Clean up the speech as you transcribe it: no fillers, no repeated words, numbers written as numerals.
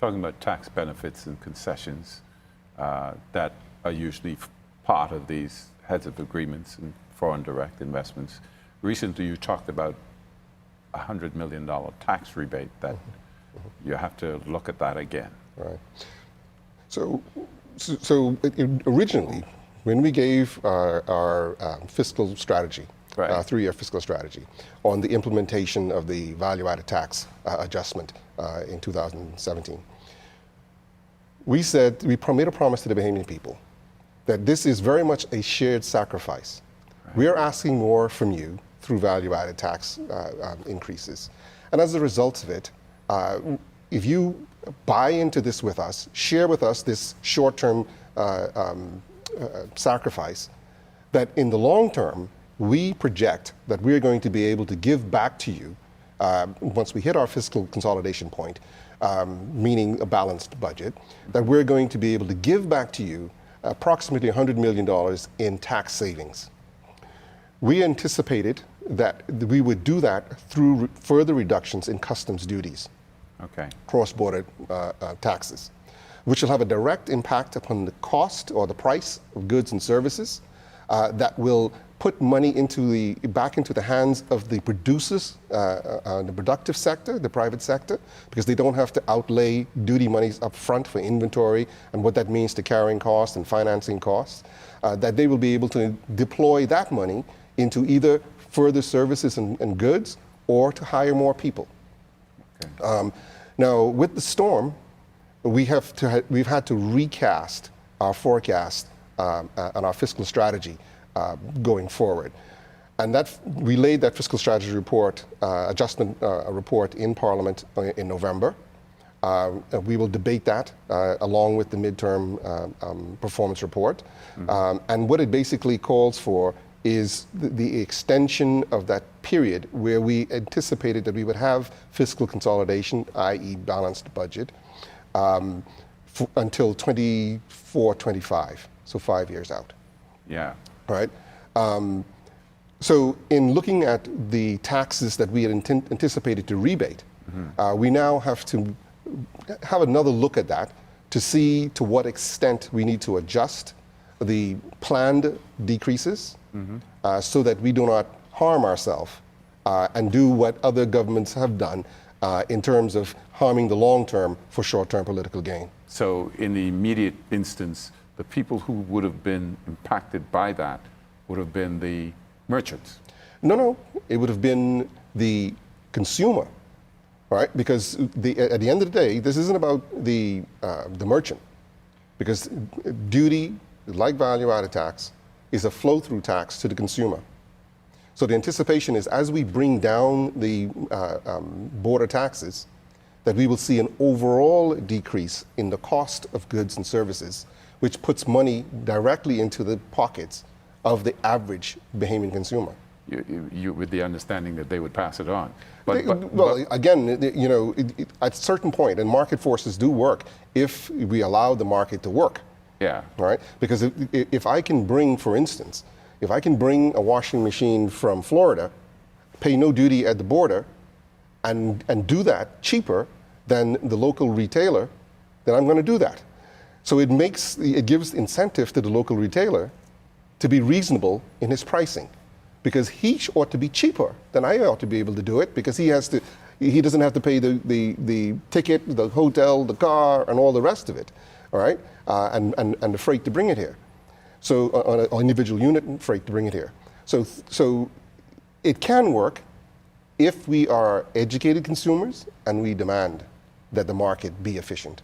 talking about tax benefits and concessions that are usually part of these heads of agreements and foreign direct investments. Recently, you talked about a $100 million tax rebate that you have to look at that again. Right. So originally, when we gave our fiscal strategy, Right. 3-year fiscal strategy, on the implementation of the value-added tax adjustment in 2017, we said, we made a promise to the Bahamian people that this is very much a shared sacrifice. Right. We are asking more from you through value-added tax increases. And as a result of it, if you buy into this with us, share with us this short-term sacrifice, that in the long term, we project that we're going to be able to give back to you once we hit our fiscal consolidation point, meaning a balanced budget, that we're going to be able to give back to you approximately $100 million in tax savings. We anticipated that we would do that through further reductions in customs duties, cross-border taxes, which will have a direct impact upon the cost or the price of goods and services that will put money back into the hands of the producers, the productive sector, the private sector, because they don't have to outlay duty monies up front for inventory and what that means to carrying costs and financing costs, that they will be able to deploy that money into either further services and goods or to hire more people. Okay. Now, with the storm, we've had to recast our forecast and our fiscal strategy going forward. And we laid that fiscal strategy report, adjustment report in Parliament in November. We will debate that along with the midterm performance report. Mm-hmm. And what it basically calls for is the extension of that period where we anticipated that we would have fiscal consolidation, i.e. balanced budget, until 24-25, so 5 years out. Yeah. Right? So in looking at the taxes that we had anticipated to rebate, we now have to have another look at that to see to what extent we need to adjust the planned decreases so that we do not harm ourselves and do what other governments have done in terms of harming the long term for short-term political gain. So in the immediate instance, the people who would have been impacted by that would have been the merchants? No, it would have been the consumer, right? Because at the end of the day, this isn't about the merchant, because duty, like value-added tax, is a flow-through tax to the consumer. So the anticipation is, as we bring down the border taxes, that we will see an overall decrease in the cost of goods and services, which puts money directly into the pockets of the average Bahamian consumer. You with the understanding that they would pass it on. Again, at a certain point, and market forces do work if we allow the market to work. Yeah. Right? Because if I can bring, for instance, if I can bring a washing machine from Florida, pay no duty at the border, and do that cheaper than the local retailer, then I'm going to do that. So it gives incentive to the local retailer to be reasonable in his pricing, because he ought to be cheaper than I ought to be able to do it, because he doesn't have to pay the ticket, the hotel, the car, and all the rest of it, all right, and the freight to bring it here. So on an individual unit freight to bring it here. So it can work if we are educated consumers and we demand that the market be efficient.